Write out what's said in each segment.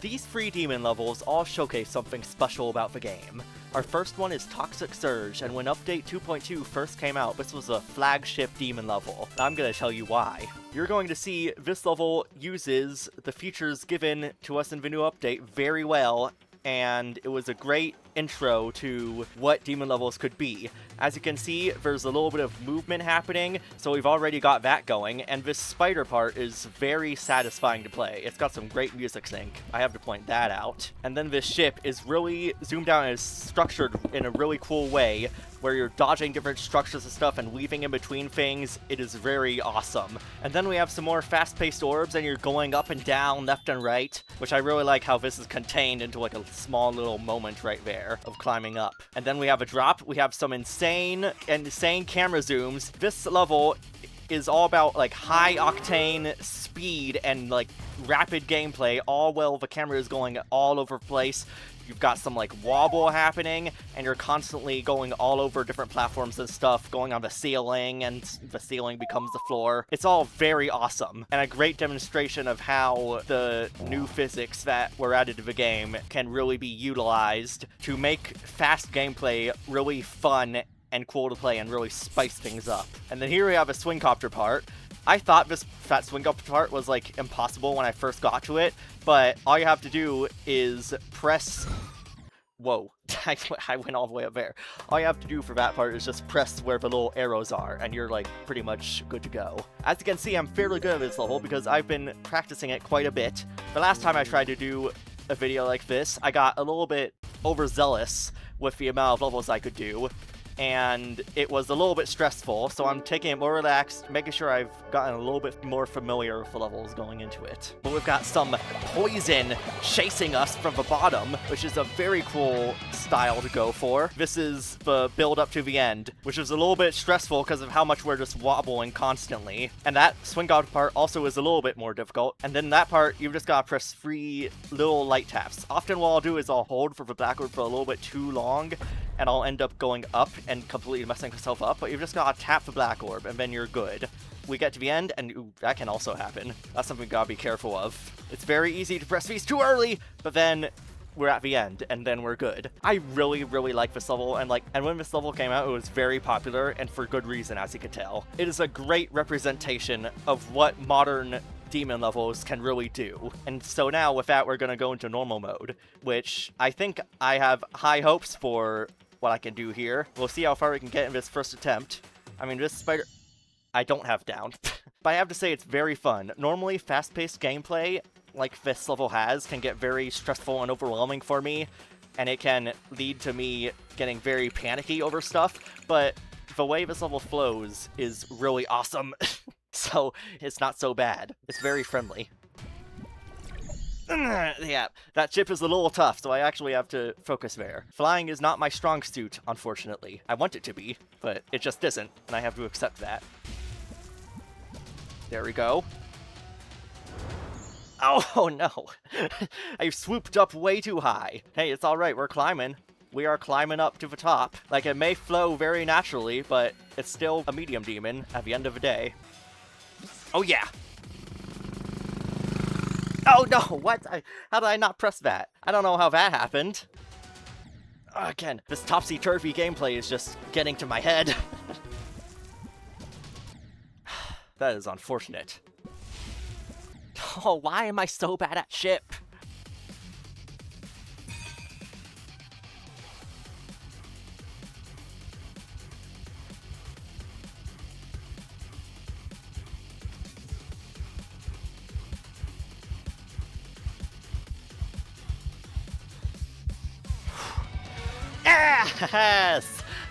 These 3 demon levels all showcase something special about the game. Our first one is Toxic Surge, and when Update 2.2 first came out, this was a flagship demon level. I'm gonna tell you why. You're going to see this level uses the features given to us in the new update very well, and it was a great intro to what demon levels could be. As you can see, there's a little bit of movement happening, so we've already got that going, and this spider part is very satisfying to play. It's got some great music sync, I have to point that out. And then this ship is really zoomed out and is structured in a really cool way, where you're dodging different structures and stuff and weaving in between things. It is very awesome. And then we have some more fast-paced orbs, and you're going up and down, left and right, which I really like how this is contained into like a small little moment right there of climbing up. And then we have a drop. We have some insane camera zooms. This level is all about like high octane speed and like rapid gameplay, all while the camera is going all over the place. You've got some like wobble happening, and you're constantly going all over different platforms and stuff, going on the ceiling, and the ceiling becomes the floor. It's all very awesome, and a great demonstration of how the new physics that were added to the game can really be utilized to make fast gameplay really fun and cool to play and really spice things up. And then here we have a swingcopter part. I thought that swingcopter part was like impossible when I first got to it, but all you have to do is press... Whoa, I went all the way up there. All you have to do for that part is just press where the little arrows are, and you're like pretty much good to go. As you can see, I'm fairly good at this level because I've been practicing it quite a bit. The last time I tried to do a video like this, I got a little bit overzealous with the amount of levels I could do, and it was a little bit stressful, so I'm taking it more relaxed, making sure I've gotten a little bit more familiar with the levels going into it. But we've got some poison chasing us from the bottom, which is a very cool style to go for. This is the build up to the end, which is a little bit stressful because of how much we're just wobbling constantly. And that swing out part also is a little bit more difficult. And then that part, you've just got to press 3 little light taps. Often what I'll do is I'll hold for the backward for a little bit too long, and I'll end up going up and completely messing myself up, but you've just gotta tap the black orb, and then you're good. We get to the end, and ooh, that can also happen. That's something we gotta be careful of. It's very easy to press these too early, but then we're at the end, and then we're good. I really, really like this level, and when this level came out, it was very popular, and for good reason, as you could tell. It is a great representation of what modern demon levels can really do. And so now, with that, we're gonna go into normal mode, which I think I have high hopes for what I can do here. We'll see how far we can get in this first attempt. I mean, this spider... I don't have down. But I have to say, it's very fun. Normally, fast-paced gameplay, like this level has, can get very stressful and overwhelming for me, and it can lead to me getting very panicky over stuff, but the way this level flows is really awesome. So, it's not so bad. It's very friendly. Yeah, that chip is a little tough, so I actually have to focus there. Flying is not my strong suit, unfortunately. I want it to be, but it just isn't, and I have to accept that. There we go. Oh no! I swooped up way too high. Hey, it's alright, we're climbing. We are climbing up to the top. Like, it may flow very naturally, but it's still a medium demon at the end of the day. Oh yeah! Oh no, what? How did I not press that? I don't know how that happened. Again, this topsy-turvy gameplay is just getting to my head. That is unfortunate. Oh, why am I so bad at ship? Yes!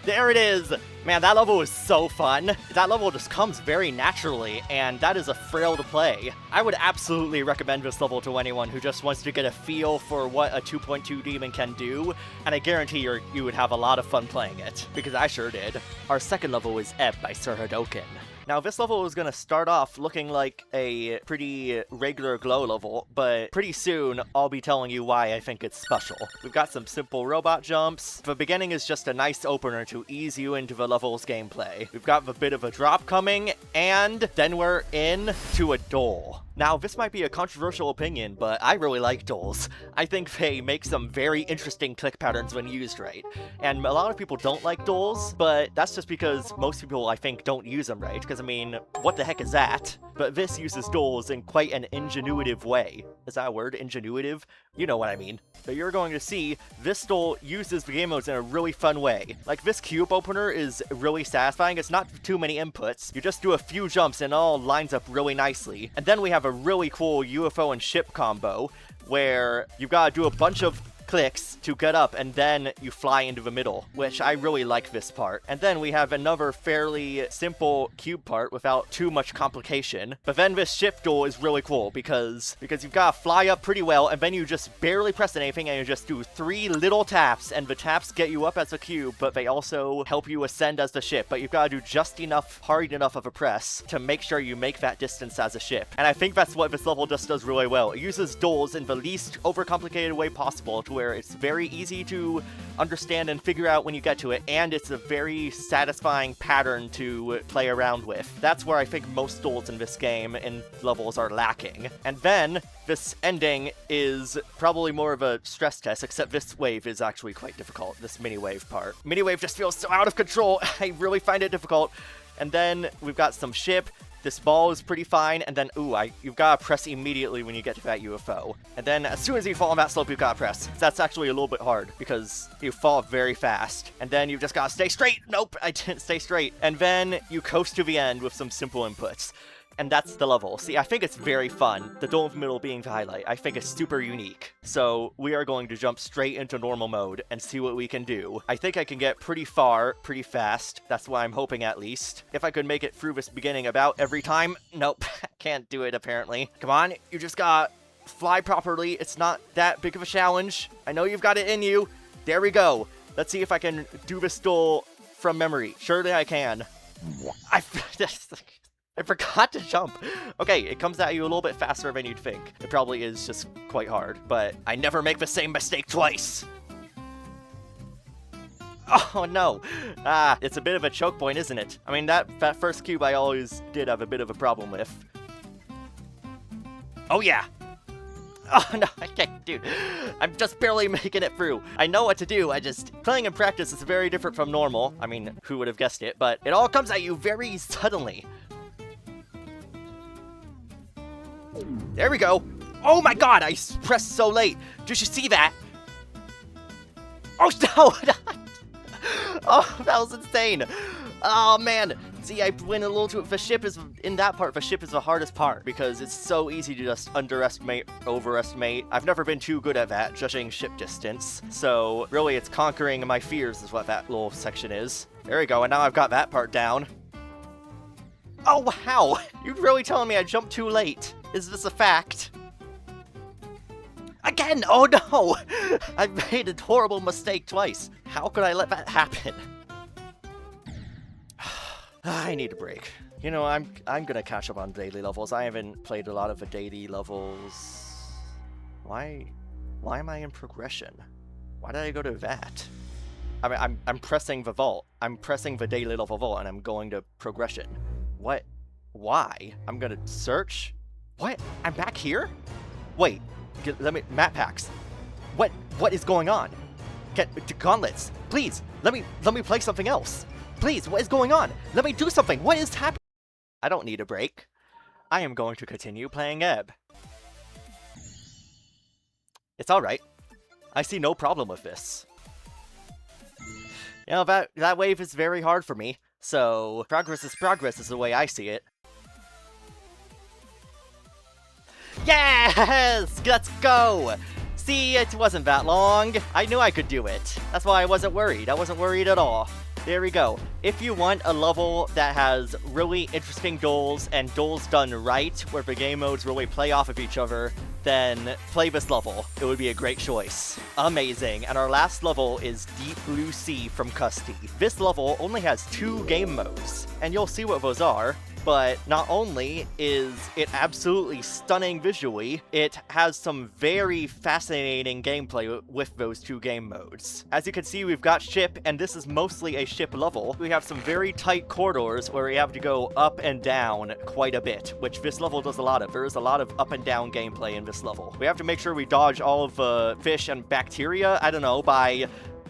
There it is! Man, that level is so fun. That level just comes very naturally, and that is a thrill to play. I would absolutely recommend this level to anyone who just wants to get a feel for what a 2.2 demon can do, and I guarantee you would have a lot of fun playing it, because I sure did. Our second level is Ebb by Sir Hadoken. Now, this level is going to start off looking like a pretty regular glow level, but pretty soon I'll be telling you why I think it's special. We've got some simple robot jumps. The beginning is just a nice opener to ease you into the level's gameplay. We've got a bit of a drop coming, and then we're in to a door. Now, this might be a controversial opinion, but I really like duels. I think they make some very interesting click patterns when used right. And a lot of people don't like duels, but that's just because most people, I think, don't use them right. Because, I mean, what the heck is that? But this uses duels in quite an ingenuitive way. Is that a word? Ingenuitive? You know what I mean. But you're going to see this duel uses the game modes in a really fun way. Like, this cube opener is really satisfying. It's not too many inputs. You just do a few jumps and it all lines up really nicely. And then we have a really cool UFO and ship combo where you've got to do a bunch of clicks to get up and then you fly into the middle, which I really like this part. And then we have another fairly simple cube part without too much complication. But then this ship duel is really cool because you've got to fly up pretty well and then you just barely press anything and you just do 3 little taps and the taps get you up as a cube, but they also help you ascend as the ship. But you've got to do just enough, hard enough of a press to make sure you make that distance as a ship. And I think that's what this level just does really well. It uses duels in the least overcomplicated way possible to where it's very easy to understand and figure out when you get to it, and it's a very satisfying pattern to play around with. That's where I think most duels in this game and levels are lacking. And then this ending is probably more of a stress test, except this wave is actually quite difficult, this mini wave part. Mini wave just feels so out of control. I really find it difficult. And then we've got some ship. This ball is pretty fine, and then, you've got to press immediately when you get to that UFO. And then, as soon as you fall on that slope, you've got to press. That's actually a little bit hard, because you fall very fast. And then you've just got to stay straight. Nope, I didn't stay straight. And then you coast to the end with some simple inputs. And that's the level. See, I think it's very fun. The duel in the middle being the highlight. I think it's super unique. So we are going to jump straight into normal mode and see what we can do. I think I can get pretty far, pretty fast. That's what I'm hoping at least. If I could make it through this beginning about every time. Nope, can't do it apparently. Come on, you just gotta fly properly. It's not that big of a challenge. I know you've got it in you. There we go. Let's see if I can do this duel from memory. Surely I can. I forgot to jump. Okay, it comes at you a little bit faster than you'd think. It probably is just quite hard, but I never make the same mistake twice. Oh no. It's a bit of a choke point, isn't it? I mean, that first cube I always did have a bit of a problem with. Oh yeah. Oh no, dude, I'm just barely making it through. I know what to do, playing in practice is very different from normal. I mean, who would have guessed it, but it all comes at you very suddenly. There we go. Oh my god, I pressed so late. Did you see that? Oh no! Oh, that was insane. Oh man. See, I went a little too. The ship is in that part. The ship is the hardest part because it's so easy to just underestimate, overestimate. I've never been too good at that, judging ship distance. So really, it's conquering my fears is what that little section is. There we go. And now I've got that part down. Oh wow! You're really telling me I jumped too late? Is this a fact? Again! Oh no! I made a horrible mistake twice. How could I let that happen? I need a break. You know, I'm gonna catch up on daily levels. I haven't played a lot of the daily levels. Why am I in progression? Why did I go to that? I mean, I'm pressing the vault. I'm pressing the daily level vault, and I'm going to progression. What? Why? I'm gonna search? What? I'm back here? Wait, let me, map packs. What is going on? Get gauntlets. Please, let me play something else. Please, what is going on? Let me do something. What is happening? I don't need a break. I am going to continue playing Ebb. It's alright. I see no problem with this. You know, that wave is very hard for me. So, progress is the way I see it. Yes! Let's go! See, it wasn't that long. I knew I could do it. That's why I wasn't worried. I wasn't worried at all. There we go. If you want a level that has really interesting duels and duels done right, where the game modes really play off of each other, then play this level. It would be a great choice. Amazing. And our last level is Deep Blue Sea from Custody. This level only has 2 game modes, and you'll see what those are but not only is it absolutely stunning visually, it has some very fascinating gameplay with those two game modes. As you can see, we've got ship, and this is mostly a ship level. We have some very tight corridors where we have to go up and down quite a bit, which this level does a lot of. There is a lot of up and down gameplay in this level. We have to make sure we dodge all of the fish and bacteria, I don't know, by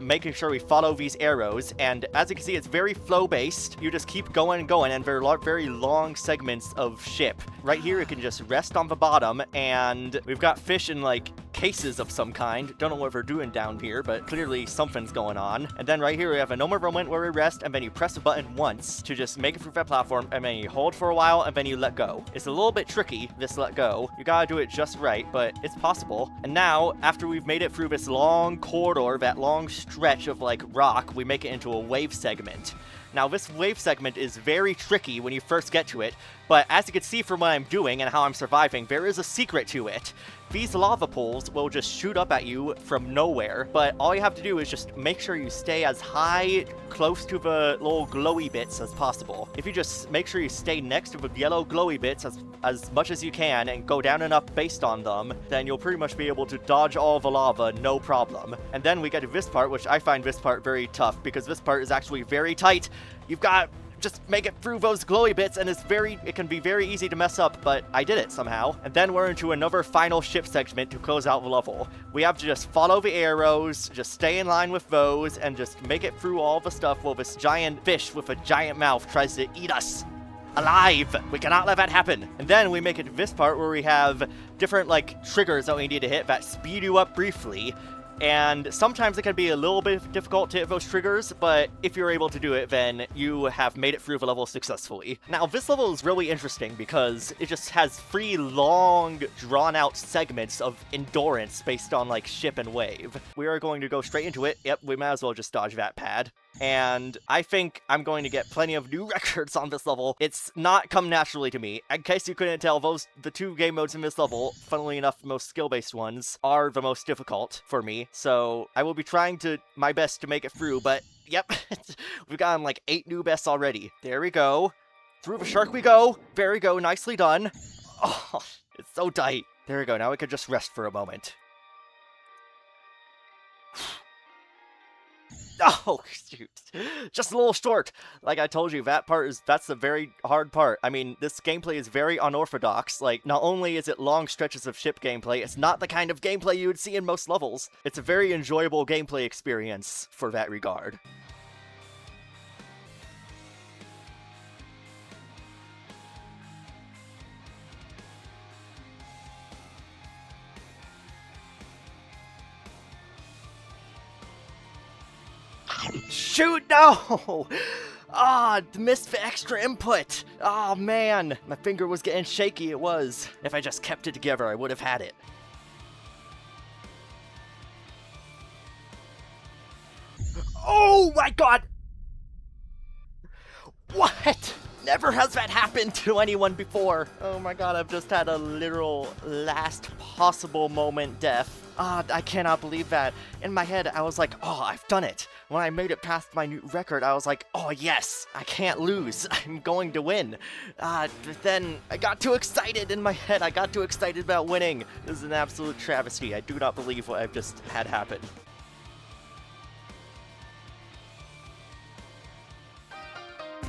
making sure we follow these arrows, and as you can see, it's very flow-based. You just keep going and going, and there are very long segments of ship. Right here, you can just rest on the bottom, and we've got fish in, like, cases of some kind. Don't know what we're doing down here, but clearly something's going on. And then right here, we have a normal moment where we rest, and then you press a button once to just make it through that platform, and then you hold for a while, and then you let go. It's a little bit tricky, this let go. You gotta do it just right, but it's possible. And now, after we've made it through this long corridor, that long stretch of, like, rock, we make it into a wave segment. Now, this wave segment is very tricky when you first get to it, but as you can see from what I'm doing and how I'm surviving, there is a secret to it. These lava pools will just shoot up at you from nowhere, but all you have to do is just make sure you stay as high, close to the little glowy bits as possible. If you just make sure you stay next to the yellow glowy bits as much as you can and go down and up based on them, then you'll pretty much be able to dodge all the lava, no problem. And then we get to this part, which I find this part very tough, because this part is actually very tight. You've got just make it through those glowy bits, and it can be very easy to mess up, but I did it somehow. And then we're into another final ship segment to close out the level. We have to just follow the arrows, just stay in line with those, and just make it through all the stuff while this giant fish with a giant mouth tries to eat us alive. We cannot let that happen. And then we make it to this part where we have different, like, triggers that we need to hit that speed you up briefly. And sometimes it can be a little bit difficult to hit those triggers, but if you're able to do it, then you have made it through the level successfully. Now, this level is really interesting because it just has 3 long, drawn-out segments of endurance based on, like, ship and wave. We are going to go straight into it. Yep, we might as well just dodge that pad. And I think I'm going to get plenty of new records on this level. It's not come naturally to me. In case you couldn't tell, the 2 game modes in this level, funnily enough, the most skill-based ones, are the most difficult for me. So I will be trying my best to make it through, but yep, we've gotten like 8 new bests already. There we go. Through the shark we go. There we go. Nicely done. Oh, it's so tight. There we go. Now we can just rest for a moment. Oh, shoot. Just a little short. Like I told you, that's the very hard part. I mean, this gameplay is very unorthodox. Like, not only is it long stretches of ship gameplay, it's not the kind of gameplay you would see in most levels. It's a very enjoyable gameplay experience for that regard. Shoot, no! Ah, missed the extra input. Oh, man. My finger was getting shaky, it was. If I just kept it together, I would have had it. Oh, my God! What? Never has that happened to anyone before. Oh, my God, I've just had a literal last possible moment death. Ah, I cannot believe that. In my head, I was like, oh, I've done it. When I made it past my new record, I was like, oh, yes, I can't lose. I'm going to win. But then I got too excited in my head. I got too excited about winning. This is an absolute travesty. I do not believe what I've just had happen.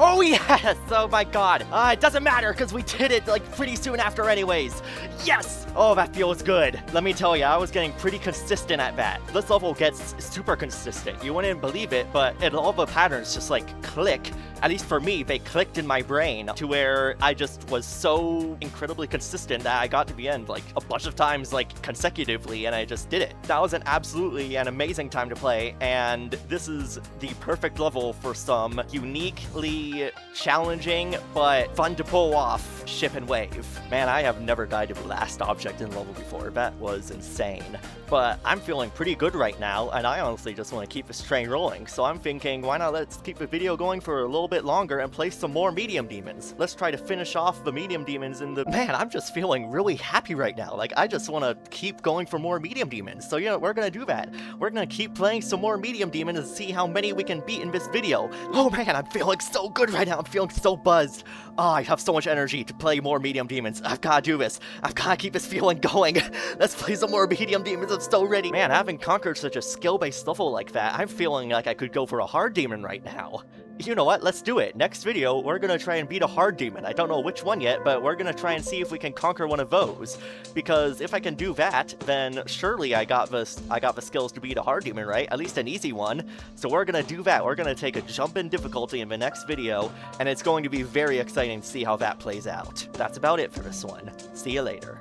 Oh yes! Oh my God. It doesn't matter because we did it like pretty soon after anyways. Yes! Oh, that feels good. Let me tell you, I was getting pretty consistent at that. This level gets super consistent. You wouldn't believe it, but all the patterns just like click. At least for me, they clicked in my brain to where I just was so incredibly consistent that I got to the end like a bunch of times like consecutively and I just did it. That was absolutely an amazing time to play, and this is the perfect level for some uniquely challenging but fun to pull off ship and wave. Man, I have never died to the last object in the level before. That was insane. But I'm feeling pretty good right now, and I honestly just want to keep this train rolling. So I'm thinking, why not let's keep the video going for a little bit longer and play some more medium demons. Let's try to finish off the medium demons in the... Man, I'm just feeling really happy right now. Like, I just want to keep going for more medium demons. So, you know, we're going to do that. We're going to keep playing some more medium demons and see how many we can beat in this video. Oh man, I'm feeling so good. good right now. I'm feeling so buzzed. Oh, I have so much energy to play more medium demons. I've gotta do this. I've gotta keep this feeling going. Let's play some more medium demons. I'm so ready. Man, having conquered such a skill-based level like that, I'm feeling like I could go for a hard demon right now. You know what? Let's do it. Next video, we're gonna try and beat a hard demon. I don't know which one yet, but we're gonna try and see if we can conquer one of those. Because if I can do that, then surely I got the skills to beat a hard demon, right? At least an easy one. So we're gonna do that. We're gonna take a jump in difficulty in the next video, and it's going to be very exciting to see how that plays out. That's about it for this one. See you later.